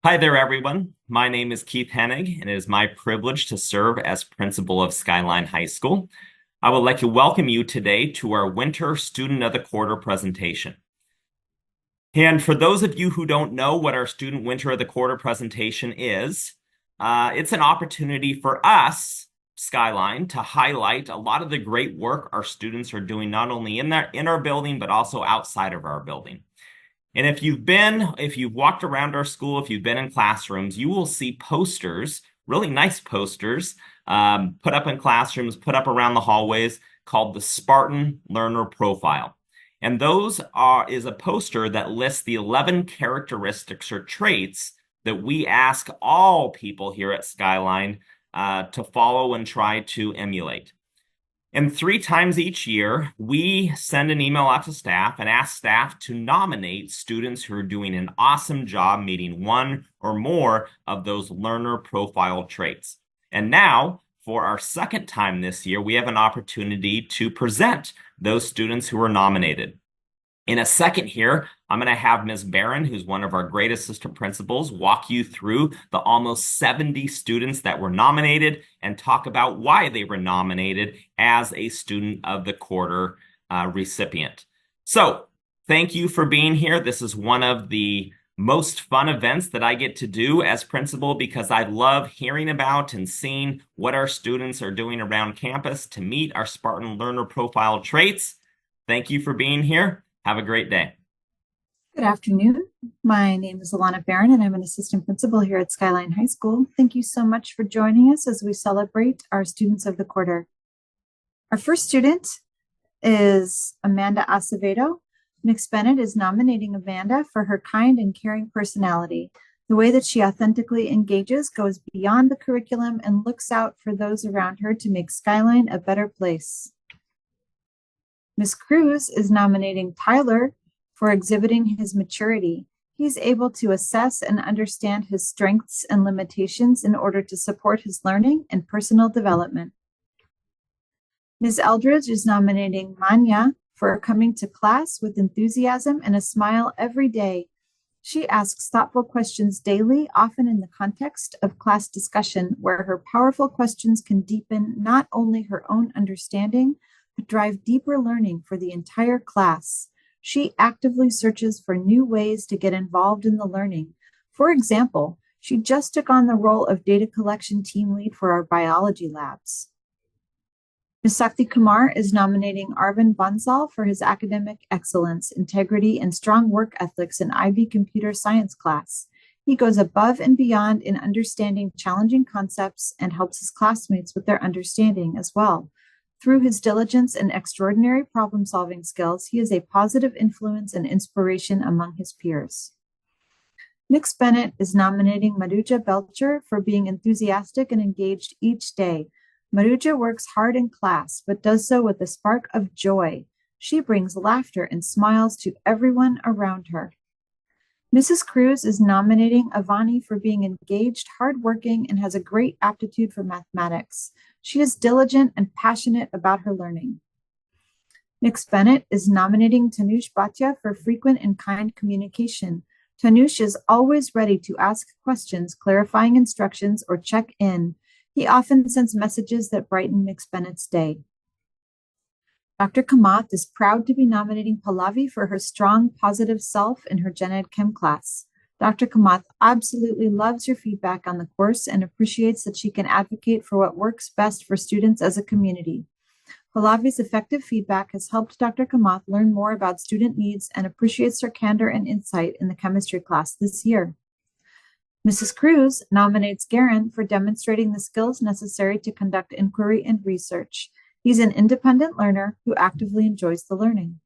Hi there, everyone. My name is Keith Hennig, and it is my privilege to serve as principal of Skyline High School. I would like to welcome you today to our Winter Student of the Quarter presentation. And for those of you who don't know what our Student Winter of the Quarter presentation is, it's an opportunity for us, Skyline, to highlight a lot of the great work our students are doing, not only in our building, but also outside of our building. And if you've walked around our school, if you've been in classrooms, you will see posters, really nice posters, put up in classrooms, put up around the hallways called the Spartan Learner Profile. And is a poster that lists the 11 characteristics or traits that we ask all people here at Skyline to follow and try to emulate. And 3 times each year, we send an email out to staff and ask staff to nominate students who are doing an awesome job meeting one or more of those learner profile traits. And now, for our second time this year, we have an opportunity to present those students who were nominated. In a second here, I'm going to have Ms. Barron, who's one of our great assistant principals, walk you through the almost 70 students that were nominated and talk about why they were nominated as a Student of the Quarter recipient. So thank you for being here. This is one of the most fun events that I get to do as principal because I love hearing about and seeing what our students are doing around campus to meet our Spartan Learner Profile traits. Thank you for being here. Have a great day. Good afternoon. My name is Alana Barron, and I'm an assistant principal here at Skyline High School. Thank you so much for joining us as we celebrate our students of the quarter. Our first student is Amanda Acevedo. Nix Bennett is nominating Amanda for her kind and caring personality. The way that she authentically engages goes beyond the curriculum and looks out for those around her to make Skyline a better place. Ms. Cruz is nominating Tyler for exhibiting his maturity. He's able to assess and understand his strengths and limitations in order to support his learning and personal development. Ms. Eldridge is nominating Manya for coming to class with enthusiasm and a smile every day. She asks thoughtful questions daily, often in the context of class discussion, where her powerful questions can deepen not only her own understanding, but drive deeper learning for the entire class. She actively searches for new ways to get involved in the learning. For example, she just took on the role of data collection team lead for our biology labs. Ms. Sakti Kumar is nominating Arvind Bansal for his academic excellence, integrity, and strong work ethics in IB computer science class. He goes above and beyond in understanding challenging concepts and helps his classmates with their understanding as well. Through his diligence and extraordinary problem-solving skills, he is a positive influence and inspiration among his peers. Nix Bennett is nominating Maruja Belcher for being enthusiastic and engaged each day. Maruja works hard in class, but does so with a spark of joy. She brings laughter and smiles to everyone around her. Mrs. Cruz is nominating Avani for being engaged, hardworking, and has a great aptitude for mathematics. She is diligent and passionate about her learning. Nix Bennett is nominating Tanush Bhatia for frequent and kind communication. Tanush is always ready to ask questions, clarifying instructions, or check in. He often sends messages that brighten Nix Bennett's day. Dr. Kamath is proud to be nominating Pallavi for her strong, positive self in her Gen Ed Chem class. Dr. Kamath absolutely loves your feedback on the course and appreciates that she can advocate for what works best for students as a community. Pallavi's effective feedback has helped Dr. Kamath learn more about student needs and appreciates her candor and insight in the chemistry class this year. Mrs. Cruz nominates Garen for demonstrating the skills necessary to conduct inquiry and research. He's an independent learner who actively enjoys the learning.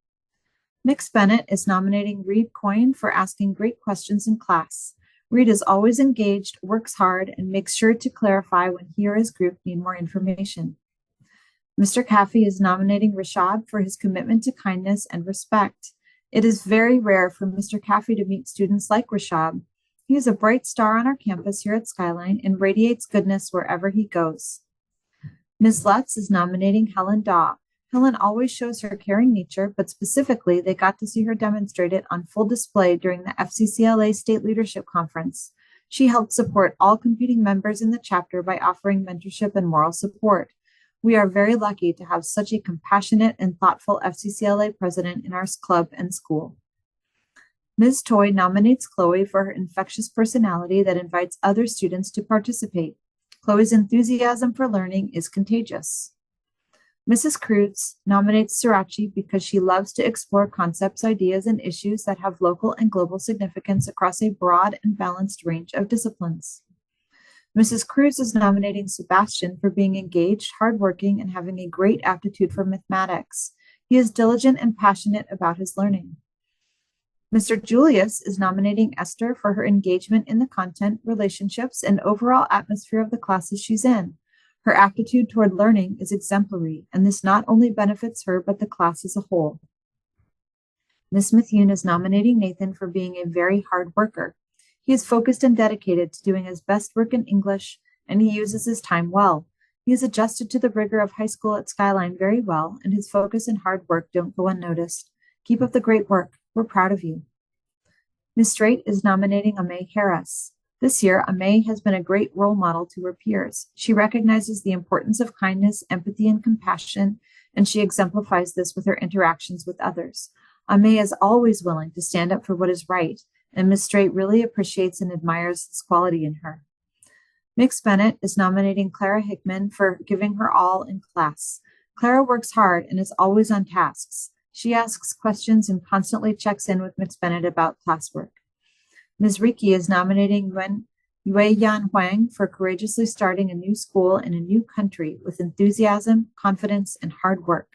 Nix Bennett is nominating Reed Coyne for asking great questions in class. Reed is always engaged, works hard, and makes sure to clarify when he or his group need more information. Mr. Caffey is nominating Rashad for his commitment to kindness and respect. It is very rare for Mr. Caffey to meet students like Rashad. He is a bright star on our campus here at Skyline and radiates goodness wherever he goes. Ms. Lutz is nominating Helen Daw. Helen always shows her caring nature, but specifically, they got to see her demonstrate it on full display during the FCCLA State Leadership Conference. She helped support all competing members in the chapter by offering mentorship and moral support. We are very lucky to have such a compassionate and thoughtful FCCLA president in our club and school. Ms. Toy nominates Chloe for her infectious personality that invites other students to participate. Chloe's enthusiasm for learning is contagious. Mrs. Cruz nominates Sirachi because she loves to explore concepts, ideas, and issues that have local and global significance across a broad and balanced range of disciplines. Mrs. Cruz is nominating Sebastian for being engaged, hardworking, and having a great aptitude for mathematics. He is diligent and passionate about his learning. Mr. Julius is nominating Esther for her engagement in the content, relationships, and overall atmosphere of the classes she's in. Her aptitude toward learning is exemplary, and this not only benefits her, but the class as a whole. Ms. Mithune is nominating Nathan for being a very hard worker. He is focused and dedicated to doing his best work in English, and he uses his time well. He is adjusted to the rigor of high school at Skyline very well, and his focus and hard work don't go unnoticed. Keep up the great work. We're proud of you. Ms. Straight is nominating Amay Harris. This year, Amay has been a great role model to her peers. She recognizes the importance of kindness, empathy, and compassion, and she exemplifies this with her interactions with others. Amay is always willing to stand up for what is right, and Ms. Straight really appreciates and admires this quality in her. Mix Bennett is nominating Clara Hickman for giving her all in class. Clara works hard and is always on tasks. She asks questions and constantly checks in with Ms. Bennett about classwork. Ms. Riki is nominating Yue Yan Huang for courageously starting a new school in a new country with enthusiasm, confidence, and hard work.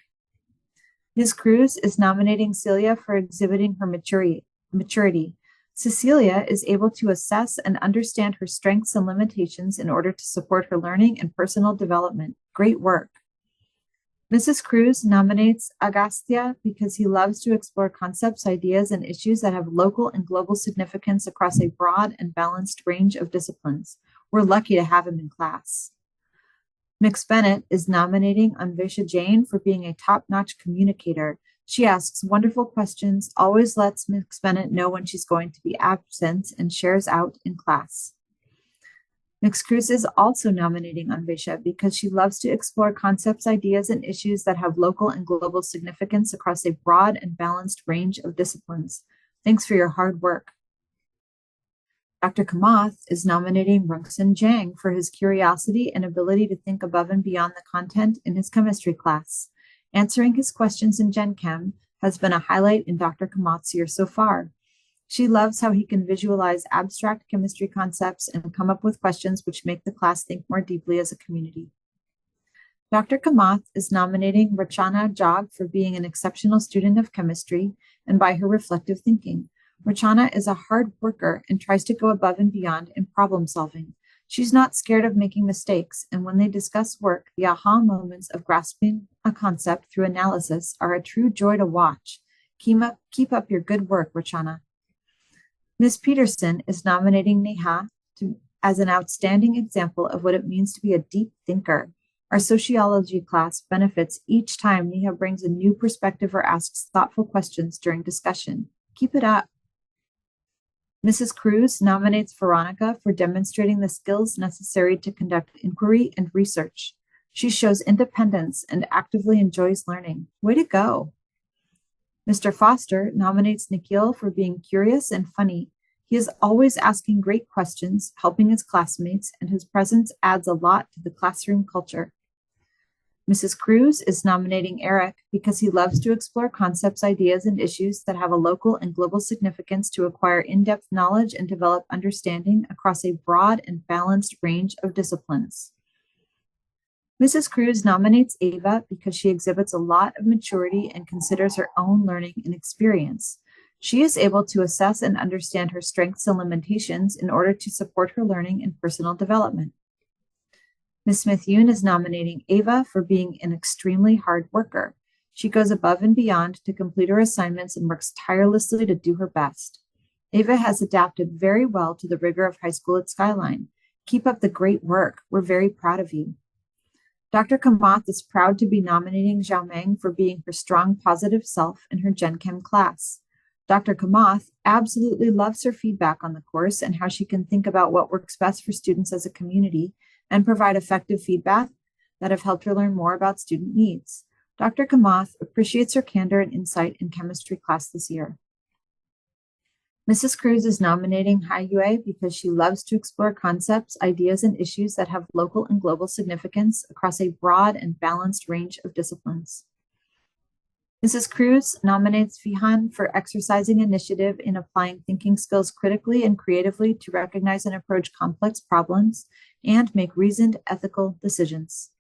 Ms. Cruz is nominating Celia for exhibiting her maturity. Cecilia is able to assess and understand her strengths and limitations in order to support her learning and personal development. Great work. Mrs. Cruz nominates Agastya because he loves to explore concepts, ideas, and issues that have local and global significance across a broad and balanced range of disciplines. We're lucky to have him in class. Mix Bennett is nominating Anvesha Jain for being a top-notch communicator. She asks wonderful questions, always lets Mix Bennett know when she's going to be absent, and shares out in class. Mix Cruz is also nominating Anvesha because she loves to explore concepts, ideas, and issues that have local and global significance across a broad and balanced range of disciplines. Thanks for your hard work. Dr. Kamath is nominating Rungsun Jang for his curiosity and ability to think above and beyond the content in his chemistry class. Answering his questions in Gen Chem has been a highlight in Dr. Kamath's year so far. She loves how he can visualize abstract chemistry concepts and come up with questions which make the class think more deeply as a community. Dr. Kamath is nominating Rachana Jog for being an exceptional student of chemistry and by her reflective thinking. Rachana is a hard worker and tries to go above and beyond in problem solving. She's not scared of making mistakes, and when they discuss work, the aha moments of grasping a concept through analysis are a true joy to watch. Keep up your good work, Rachana. Ms. Peterson is nominating Neha as an outstanding example of what it means to be a deep thinker. Our sociology class benefits each time Neha brings a new perspective or asks thoughtful questions during discussion. Keep it up. Mrs. Cruz nominates Veronica for demonstrating the skills necessary to conduct inquiry and research. She shows independence and actively enjoys learning. Way to go. Mr. Foster nominates Nikhil for being curious and funny. He is always asking great questions, helping his classmates, and his presence adds a lot to the classroom culture. Mrs. Cruz is nominating Eric because he loves to explore concepts, ideas, and issues that have a local and global significance to acquire in-depth knowledge and develop understanding across a broad and balanced range of disciplines. Mrs. Cruz nominates Ava because she exhibits a lot of maturity and considers her own learning and experience. She is able to assess and understand her strengths and limitations in order to support her learning and personal development. Ms. Smith-Yoon is nominating Ava for being an extremely hard worker. She goes above and beyond to complete her assignments and works tirelessly to do her best. Ava has adapted very well to the rigor of high school at Skyline. Keep up the great work. We're very proud of you. Dr. Kamath is proud to be nominating Zhao Meng for being her strong, positive self in her Gen Chem class. Dr. Kamath absolutely loves her feedback on the course and how she can think about what works best for students as a community and provide effective feedback that have helped her learn more about student needs. Dr. Kamath appreciates her candor and insight in chemistry class this year. Mrs. Cruz is nominating Hai Yue because she loves to explore concepts, ideas, and issues that have local and global significance across a broad and balanced range of disciplines. Mrs. Cruz nominates Fihan for exercising initiative in applying thinking skills critically and creatively to recognize and approach complex problems and make reasoned ethical decisions.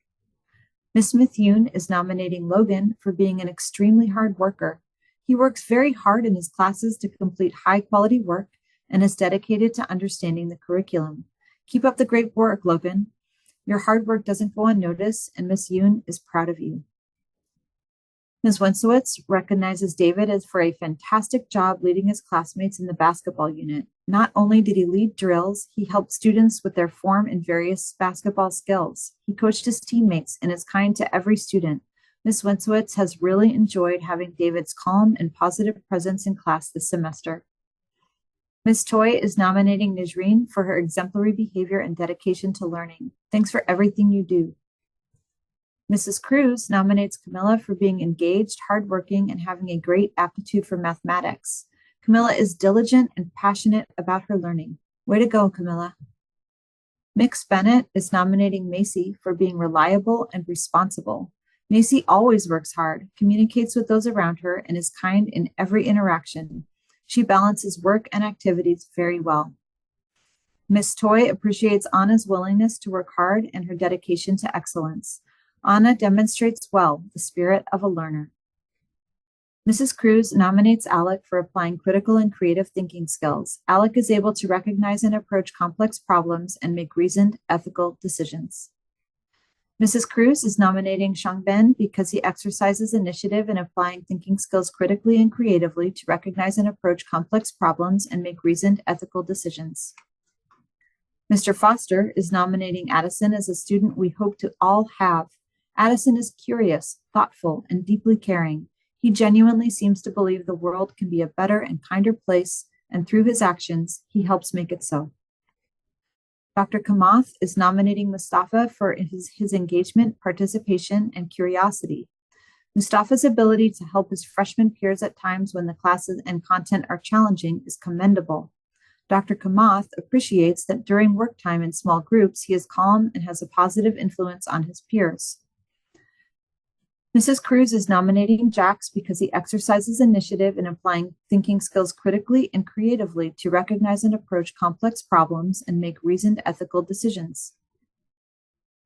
Ms. Smith-Yoon is nominating Logan for being an extremely hard worker. He works very hard in his classes to complete high-quality work and is dedicated to understanding the curriculum. Keep up the great work, Logan. Your hard work doesn't go unnoticed, and Ms. Yoon is proud of you. Ms. Wensowitz recognizes David as for a fantastic job leading his classmates in the basketball unit. Not only did he lead drills, he helped students with their form and various basketball skills. He coached his teammates and is kind to every student. Ms. Wensowitz has really enjoyed having David's calm and positive presence in class this semester. Ms. Toy is nominating Nijreen for her exemplary behavior and dedication to learning. Thanks for everything you do. Mrs. Cruz nominates Camilla for being engaged, hardworking, and having a great aptitude for mathematics. Camilla is diligent and passionate about her learning. Way to go, Camilla. Mix Bennett is nominating Macy for being reliable and responsible. Macy always works hard, communicates with those around her, and is kind in every interaction. She balances work and activities very well. Miss Toy appreciates Anna's willingness to work hard and her dedication to excellence. Anna demonstrates well the spirit of a learner. Mrs. Cruz nominates Alec for applying critical and creative thinking skills. Alec is able to recognize and approach complex problems and make reasoned, ethical decisions. Mrs. Cruz is nominating Shangben because he exercises initiative in applying thinking skills critically and creatively to recognize and approach complex problems and make reasoned, ethical decisions. Mr. Foster is nominating Addison as a student we hope to all have. Addison is curious, thoughtful, and deeply caring. He genuinely seems to believe the world can be a better and kinder place, and through his actions, he helps make it so. Dr. Kamath is nominating Mustafa for his engagement, participation, and curiosity. Mustafa's ability to help his freshman peers at times when the classes and content are challenging is commendable. Dr. Kamath appreciates that during work time in small groups, he is calm and has a positive influence on his peers. Mrs. Cruz is nominating Jax because he exercises initiative in applying thinking skills critically and creatively to recognize and approach complex problems and make reasoned ethical decisions.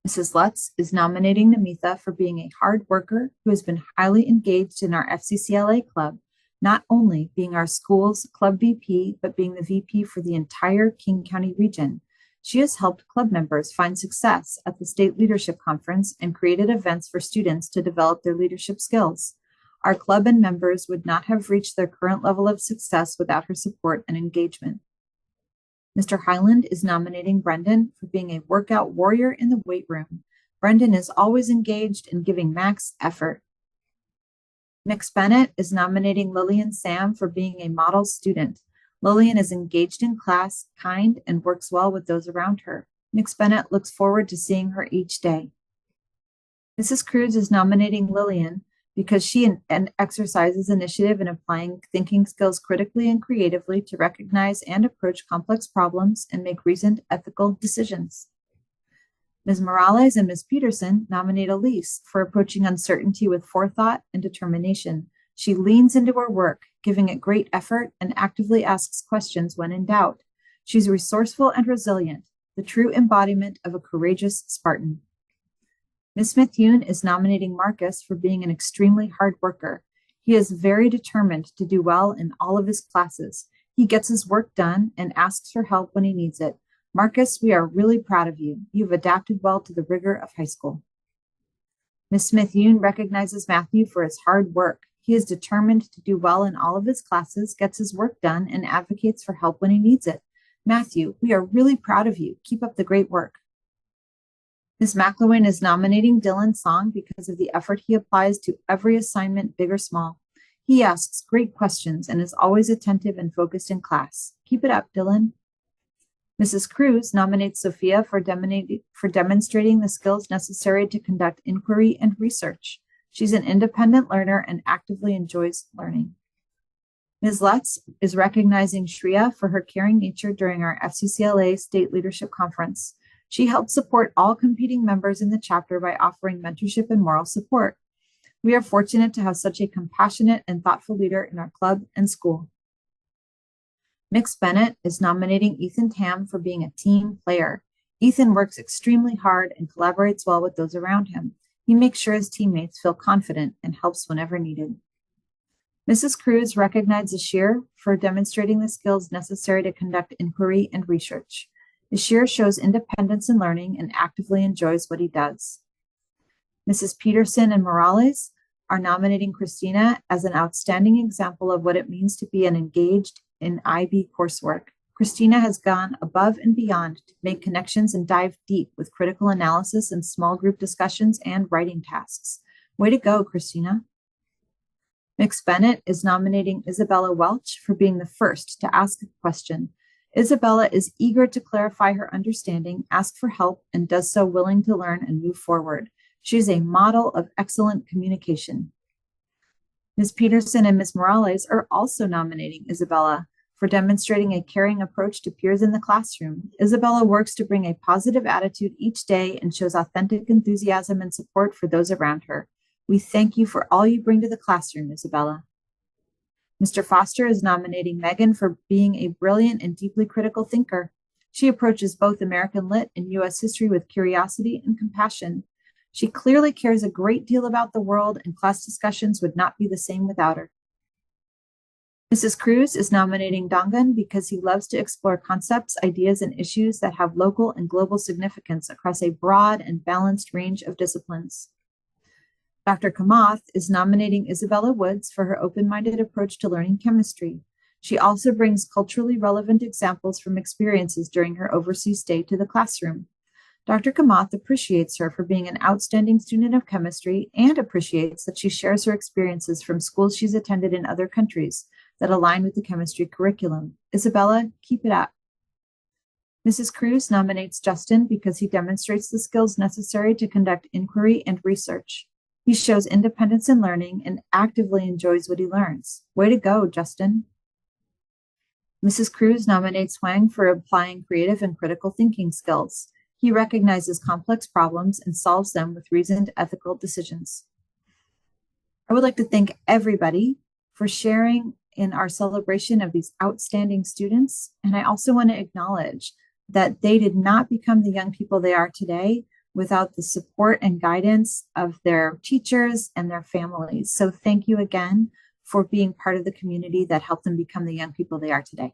Mrs. Lutz is nominating Namitha for being a hard worker who has been highly engaged in our FCCLA club, not only being our school's club VP, but being the VP for the entire King County region. She has helped club members find success at the State Leadership Conference and created events for students to develop their leadership skills. Our club and members would not have reached their current level of success without her support and engagement. Mr. Highland is nominating Brendan for being a workout warrior in the weight room. Brendan is always engaged and giving max effort. Mix Bennett is nominating Lillian Sam for being a model student. Lillian is engaged in class, kind, and works well with those around her. Mix Bennett looks forward to seeing her each day. Mrs. Cruz is nominating Lillian because she exercises initiative in applying thinking skills critically and creatively to recognize and approach complex problems and make reasoned, ethical decisions. Ms. Morales and Ms. Peterson nominate Elise for approaching uncertainty with forethought and determination. She leans into her work, giving it great effort, and actively asks questions when in doubt. She's resourceful and resilient, the true embodiment of a courageous Spartan. Ms. Smith-Yoon is nominating Marcus for being an extremely hard worker. He is very determined to do well in all of his classes. He gets his work done and asks for help when he needs it. Marcus, we are really proud of you. You've adapted well to the rigor of high school. Ms. Smith-Yoon recognizes Matthew for his hard work. He is determined to do well in all of his classes, gets his work done, and advocates for help when he needs it. Matthew, we are really proud of you. Keep up the great work. Ms. McLowan is nominating Dylan Song because of the effort he applies to every assignment, big or small. He asks great questions and is always attentive and focused in class. Keep it up, Dylan. Mrs. Cruz nominates Sophia for demonstrating the skills necessary to conduct inquiry and research. She's an independent learner and actively enjoys learning. Ms. Lutz is recognizing Shreya for her caring nature during our FCCLA State Leadership Conference. She helped support all competing members in the chapter by offering mentorship and moral support. We are fortunate to have such a compassionate and thoughtful leader in our club and school. Mix Bennett is nominating Ethan Tam for being a team player. Ethan works extremely hard and collaborates well with those around him. He makes sure his teammates feel confident and helps whenever needed. Mrs. Cruz recognizes Ashir for demonstrating the skills necessary to conduct inquiry and research. Ashir shows independence in learning and actively enjoys what he does. Mrs. Peterson and Morales are nominating Christina as an outstanding example of what it means to be an engaged in IB coursework. Christina has gone above and beyond to make connections and dive deep with critical analysis and small group discussions and writing tasks. Way to go, Christina. Mix Bennett is nominating Isabella Welch for being the first to ask a question. Isabella is eager to clarify her understanding, ask for help, and does so willing to learn and move forward. She is a model of excellent communication. Ms. Peterson and Ms. Morales are also nominating Isabella for demonstrating a caring approach to peers in the classroom. Isabella works to bring a positive attitude each day and shows authentic enthusiasm and support for those around her. We thank you for all you bring to the classroom, Isabella. Mr. Foster is nominating Megan for being a brilliant and deeply critical thinker. She approaches both American Lit and U.S. history with curiosity and compassion. She clearly cares a great deal about the world, and class discussions would not be the same without her. Mrs. Cruz is nominating Dongan because he loves to explore concepts, ideas, and issues that have local and global significance across a broad and balanced range of disciplines. Dr. Kamath is nominating Isabella Woods for her open-minded approach to learning chemistry. She also brings culturally relevant examples from experiences during her overseas stay to the classroom. Dr. Kamath appreciates her for being an outstanding student of chemistry and appreciates that she shares her experiences from schools she's attended in other countries that align with the chemistry curriculum. Isabella, keep it up. Mrs. Cruz nominates Justin because he demonstrates the skills necessary to conduct inquiry and research. He shows independence in learning and actively enjoys what he learns. Way to go, Justin. Mrs. Cruz nominates Wang for applying creative and critical thinking skills. He recognizes complex problems and solves them with reasoned ethical decisions. I would like to thank everybody for sharing in our celebration of these outstanding students. And I also want to acknowledge that they did not become the young people they are today without the support and guidance of their teachers and their families. So thank you again for being part of the community that helped them become the young people they are today.